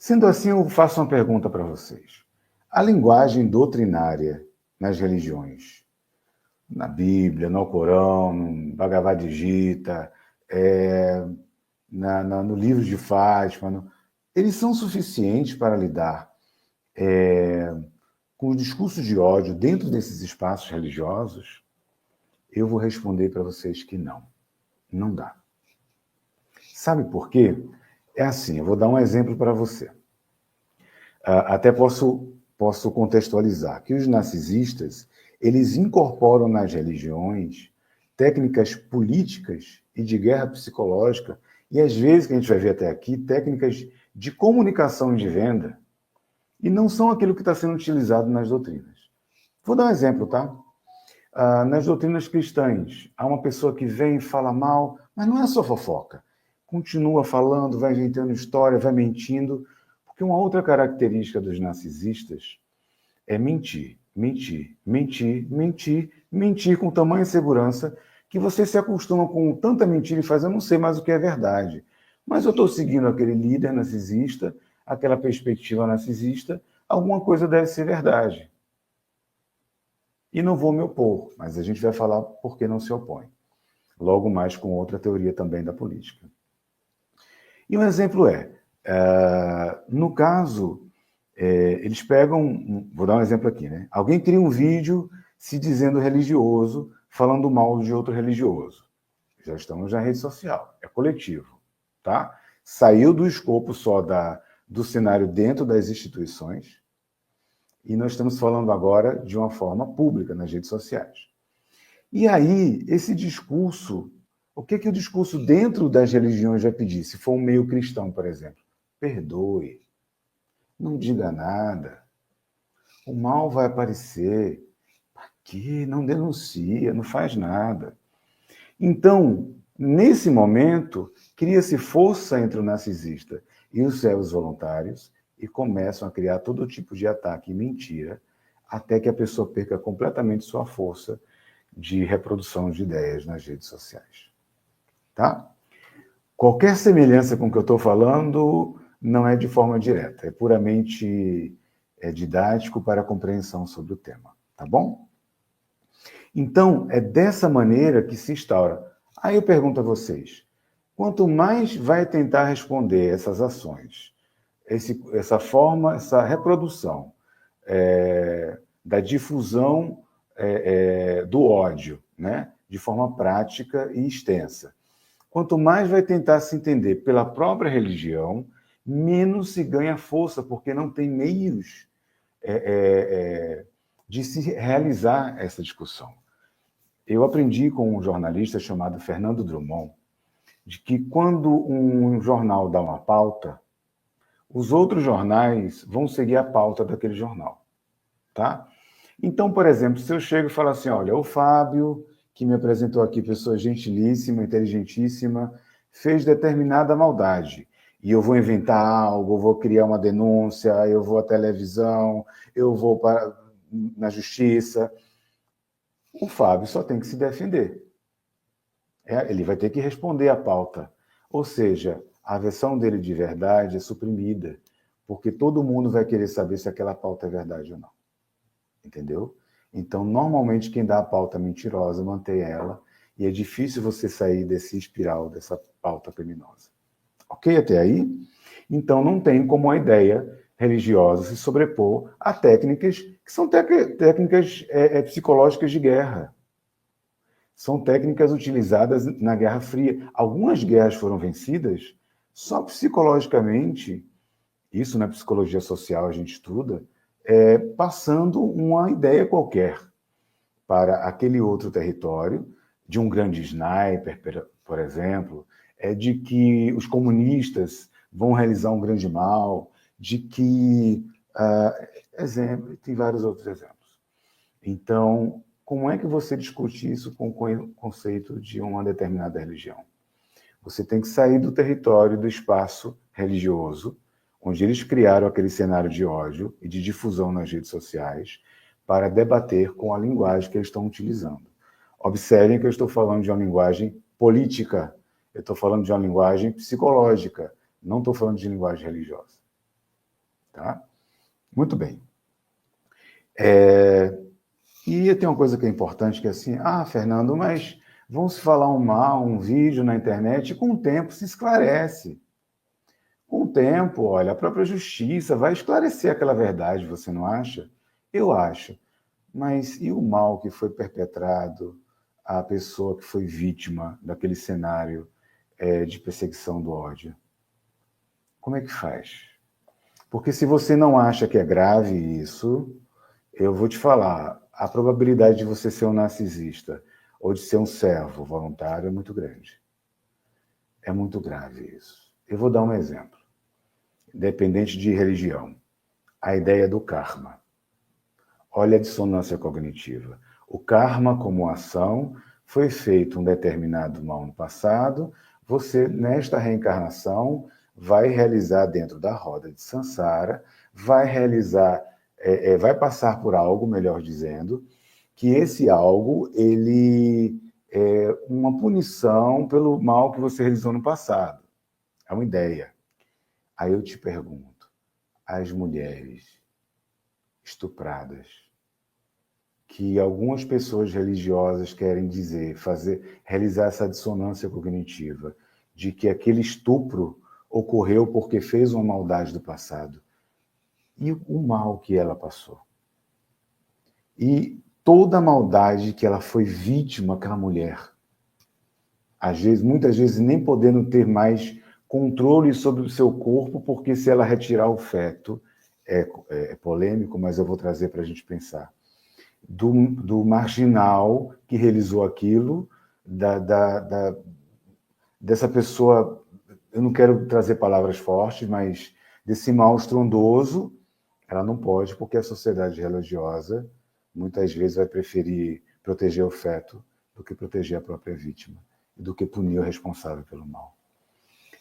Sendo assim, eu faço uma pergunta para vocês. A linguagem doutrinária nas religiões, na Bíblia, no Corão, no Bhagavad Gita, no livro de Fátima, eles são suficientes para lidar com os discursos de ódio dentro desses espaços religiosos? Eu vou responder para vocês que não. Não dá. Sabe por quê? É assim, eu vou dar um exemplo para você. Até posso contextualizar que os narcisistas, eles incorporam nas religiões técnicas políticas e de guerra psicológica, e às vezes, que a gente vai ver até aqui, técnicas de comunicação e de venda, e não são aquilo que está sendo utilizado nas doutrinas. Vou dar um exemplo, tá? Nas doutrinas cristãs, há uma pessoa que vem e fala mal, mas não é só fofoca. Continua falando, vai inventando história, vai mentindo, porque uma outra característica dos narcisistas é mentir, mentir, mentir, mentir, mentir com tamanha segurança que você se acostuma com tanta mentira e faz, eu não sei mais o que é verdade. Mas eu estou seguindo aquele líder narcisista, aquela perspectiva narcisista, alguma coisa deve ser verdade. E não vou me opor, mas a gente vai falar por que não se opõe. Logo mais com outra teoria também da política. E um exemplo no caso, eles pegam, vou dar um exemplo aqui, né? Alguém cria um vídeo se dizendo religioso, falando mal de outro religioso. Já estamos na rede social, é coletivo, tá? Saiu do escopo só do cenário dentro das instituições, e nós estamos falando agora de uma forma pública nas redes sociais. E aí, esse discurso, o que o discurso dentro das religiões vai pedir? Se for um meio cristão, por exemplo, perdoe, não diga nada, o mal vai aparecer, aqui não denuncia, não faz nada. Então, nesse momento, cria-se força entre o narcisista e os servos voluntários e começam a criar todo tipo de ataque e mentira, até que a pessoa perca completamente sua força de reprodução de ideias nas redes sociais. Tá? Qualquer semelhança com o que eu estou falando não é de forma direta, é puramente didático para a compreensão sobre o tema. Tá bom? Então, é dessa maneira que se instaura. Aí eu pergunto a vocês, quanto mais vai tentar responder essas ações, essa forma, essa reprodução da difusão do ódio, né, de forma prática e extensa, quanto mais vai tentar se entender pela própria religião, menos se ganha força, porque não tem meios de se realizar essa discussão. Eu aprendi com um jornalista chamado Fernando Drummond, de que quando um jornal dá uma pauta, os outros jornais vão seguir a pauta daquele jornal, tá? Então, por exemplo, se eu chego e falo assim, olha, o Fábio, que me apresentou aqui, pessoa gentilíssima, inteligentíssima, fez determinada maldade, e eu vou inventar algo, eu vou criar uma denúncia, eu vou à televisão, eu vou na justiça, o Fábio só tem que se defender. Ele vai ter que responder à pauta. Ou seja, a versão dele de verdade é suprimida, porque todo mundo vai querer saber se aquela pauta é verdade ou não. Entendeu? Então, normalmente, quem dá a pauta mentirosa mantém ela, e é difícil você sair desse espiral, dessa pauta criminosa. Ok até aí? Então, não tem como a ideia religiosa se sobrepor a técnicas que são técnicas psicológicas de guerra. São técnicas utilizadas na Guerra Fria. Algumas guerras foram vencidas só psicologicamente, isso na psicologia social a gente estuda, passando uma ideia qualquer para aquele outro território, de um grande sniper, por exemplo, de que os comunistas vão realizar um grande mal, de que... tem vários outros exemplos. Então, como é que você discute isso com o conceito de uma determinada religião? Você tem que sair do território, do espaço religioso, onde eles criaram aquele cenário de ódio e de difusão nas redes sociais, para debater com a linguagem que eles estão utilizando. Observem que eu estou falando de uma linguagem política, eu estou falando de uma linguagem psicológica, não estou falando de linguagem religiosa. Tá? Muito bem. E tem uma coisa que é importante, que é assim, Fernando, mas vão se falar um vídeo na internet, e com o tempo se esclarece. Com o tempo, olha, a própria justiça vai esclarecer aquela verdade, você não acha? Eu acho. Mas e o mal que foi perpetrado à pessoa que foi vítima daquele cenário de perseguição do ódio? Como é que faz? Porque se você não acha que é grave isso, eu vou te falar, a probabilidade de você ser um narcisista ou de ser um servo voluntário é muito grande. É muito grave isso. Eu vou dar um exemplo. Independente de religião, a ideia do karma. Olha a dissonância cognitiva. O karma, como ação, foi feito um determinado mal no passado, você, nesta reencarnação, vai realizar dentro da roda de Sansara, vai realizar, vai passar por algo, melhor dizendo, que esse algo, ele é uma punição pelo mal que você realizou no passado. É uma ideia. Aí eu te pergunto, as mulheres estupradas, que algumas pessoas religiosas querem dizer, realizar essa dissonância cognitiva, de que aquele estupro ocorreu porque fez uma maldade do passado. E o mal que ela passou. E toda a maldade que ela foi vítima, aquela mulher. Às vezes, muitas vezes, nem podendo ter mais controle sobre o seu corpo, porque se ela retirar o feto, é polêmico, mas eu vou trazer para a gente pensar. Do marginal que realizou aquilo, dessa pessoa, eu não quero trazer palavras fortes, mas desse mal estrondoso, ela não pode, porque a sociedade religiosa muitas vezes vai preferir proteger o feto do que proteger a própria vítima, e do que punir o responsável pelo mal.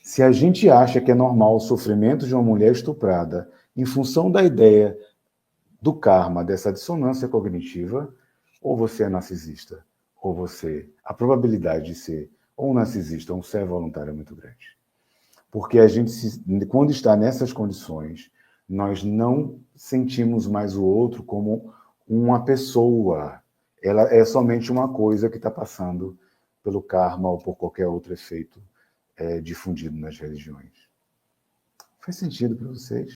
Se a gente acha que é normal o sofrimento de uma mulher estuprada em função da ideia do karma, dessa dissonância cognitiva, ou você é narcisista, ou você... A probabilidade de ser ou um narcisista ou um servo voluntário é muito grande. Porque a gente, quando está nessas condições, nós não sentimos mais o outro como uma pessoa. Ela é somente uma coisa que está passando pelo karma ou por qualquer outro efeito difundido nas religiões. Faz sentido para vocês?